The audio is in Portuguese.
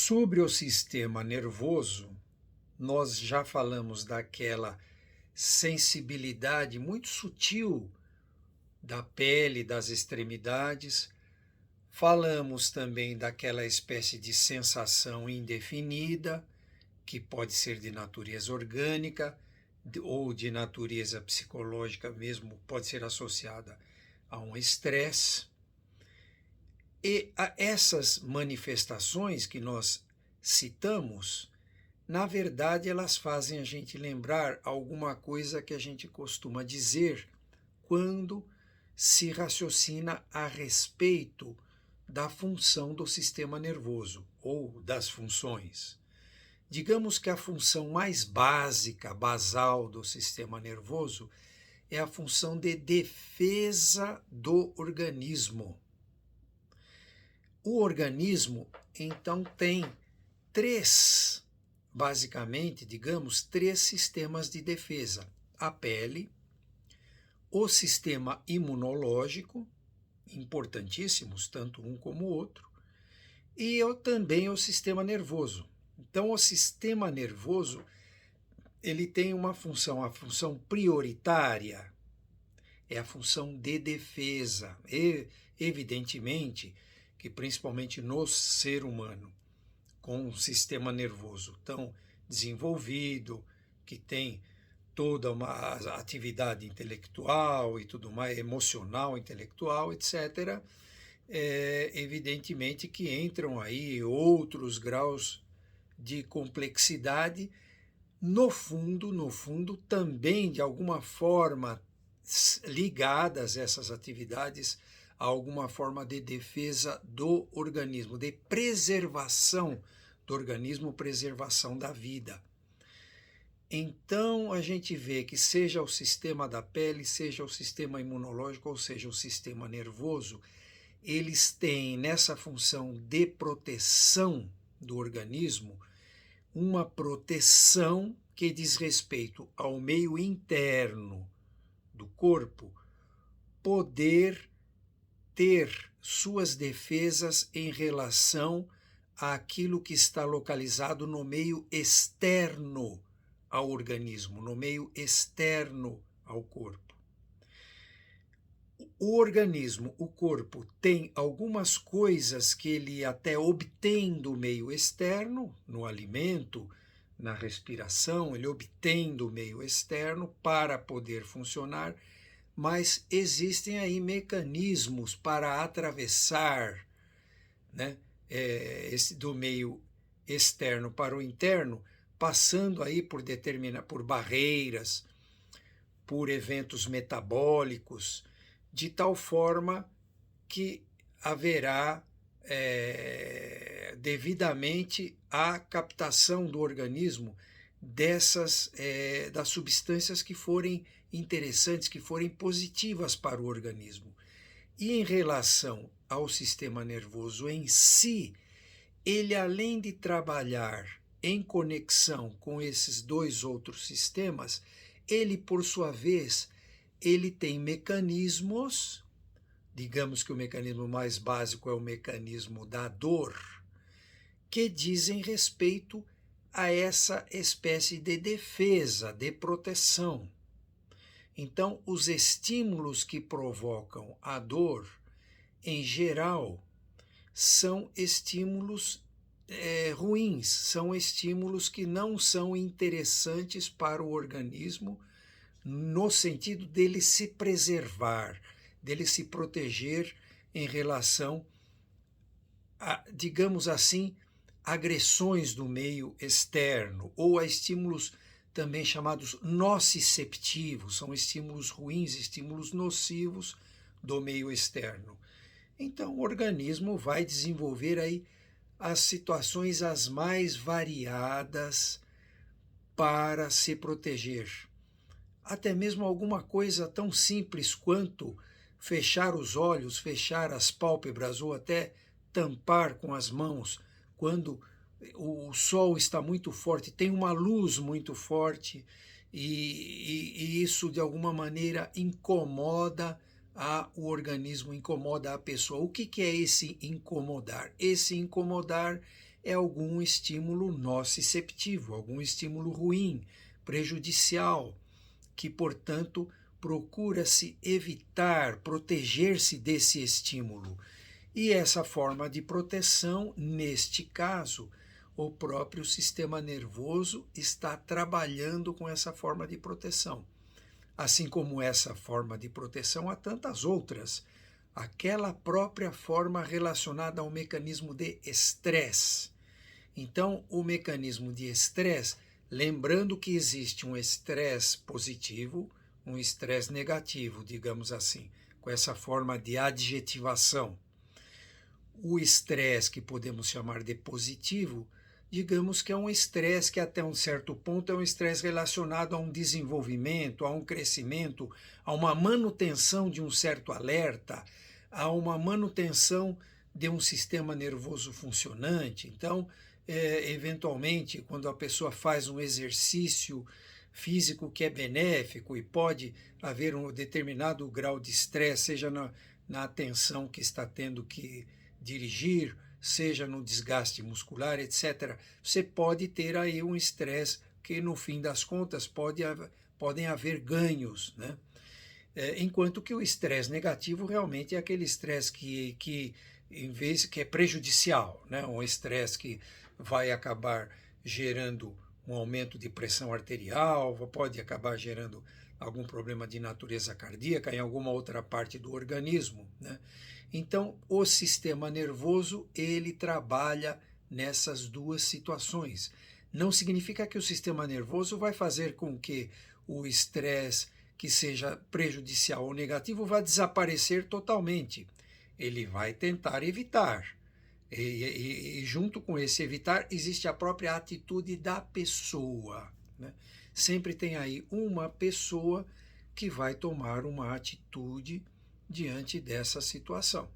Sobre o sistema nervoso, nós já falamos daquela sensibilidade muito sutil da pele, das extremidades. Falamos também daquela espécie de sensação indefinida, que pode ser de natureza orgânica ou de natureza psicológica mesmo, pode ser associada a um estresse. E a essas manifestações que nós citamos, na verdade, elas fazem a gente lembrar alguma coisa que a gente costuma dizer quando se raciocina a respeito da função do sistema nervoso ou das funções. Digamos que a função mais básica, basal do sistema nervoso é a função de defesa do organismo. O organismo, então, tem basicamente, digamos, três sistemas de defesa: a pele, o sistema imunológico, importantíssimos, tanto um como o outro, e também o sistema nervoso. Então, o sistema nervoso, ele tem uma função, a função prioritária é a função de defesa. E, evidentemente, que principalmente no ser humano, com um sistema nervoso tão desenvolvido, que tem toda uma atividade intelectual e tudo mais, emocional, intelectual, etc., evidentemente que entram aí outros graus de complexidade, no fundo, também de alguma forma ligadas essas atividades a alguma forma de defesa do organismo, de preservação do organismo, preservação da vida. Então a gente vê que seja o sistema da pele, seja o sistema imunológico, ou seja o sistema nervoso, eles têm nessa função de proteção do organismo uma proteção que diz respeito ao meio interno do corpo, poder ter suas defesas em relação àquilo que está localizado no meio externo ao organismo, no meio externo ao corpo. O organismo, o corpo, tem algumas coisas que ele até obtém do meio externo, no alimento, na respiração, ele obtém do meio externo para poder funcionar, mas existem aí mecanismos para atravessar, né, do meio externo para o interno, passando aí por barreiras, por eventos metabólicos, de tal forma que haverá devidamente a captação do organismo das substâncias que forem interessantes, que forem positivas para o organismo. E em relação ao sistema nervoso em si, ele, além de trabalhar em conexão com esses dois outros sistemas, ele, por sua vez, ele tem mecanismos, digamos que o mecanismo mais básico é o mecanismo da dor, que dizem respeito a essa espécie de defesa, de proteção. Então, os estímulos que provocam a dor, em geral, são estímulos ruins, são estímulos que não são interessantes para o organismo, no sentido dele se preservar, dele se proteger em relação a, digamos assim, agressões do meio externo, ou a estímulos também chamados nociceptivos, são estímulos ruins, estímulos nocivos do meio externo. Então, o organismo vai desenvolver aí as situações as mais variadas para se proteger. Até mesmo alguma coisa tão simples quanto fechar os olhos, fechar as pálpebras ou até tampar com as mãos quando o sol está muito forte, tem uma luz muito forte e isso de alguma maneira incomoda o organismo, incomoda a pessoa. O que é esse incomodar? Esse incomodar é algum estímulo nociceptivo, algum estímulo ruim, prejudicial, que, portanto, procura-se evitar, proteger-se desse estímulo. E essa forma de proteção, neste caso, o próprio sistema nervoso está trabalhando com essa forma de proteção. Assim como essa forma de proteção, há tantas outras. Aquela própria forma relacionada ao mecanismo de estresse. Então, o mecanismo de estresse, lembrando que existe um estresse positivo, um estresse negativo, digamos assim, com essa forma de adjetivação. O estresse que podemos chamar de positivo, digamos que é um estresse que até um certo ponto é um estresse relacionado a um desenvolvimento, a um crescimento, a uma manutenção de um certo alerta, a uma manutenção de um sistema nervoso funcionante. Então, eventualmente, quando a pessoa faz um exercício físico que é benéfico e pode haver um determinado grau de estresse, seja na atenção que está tendo que dirigir, seja no desgaste muscular, etc., você pode ter aí um estresse que, no fim das contas, podem haver ganhos, né? Enquanto que o estresse negativo realmente é aquele estresse que em vez que é prejudicial, né? Um estresse que vai acabar gerando um aumento de pressão arterial, pode acabar gerando algum problema de natureza cardíaca em alguma outra parte do organismo, né? Então, o sistema nervoso, ele trabalha nessas duas situações. Não significa que o sistema nervoso vai fazer com que o estresse que seja prejudicial ou negativo vá desaparecer totalmente. Ele vai tentar evitar. E junto com esse evitar, existe a própria atitude da pessoa, né? Sempre tem aí uma pessoa que vai tomar uma atitude diante dessa situação.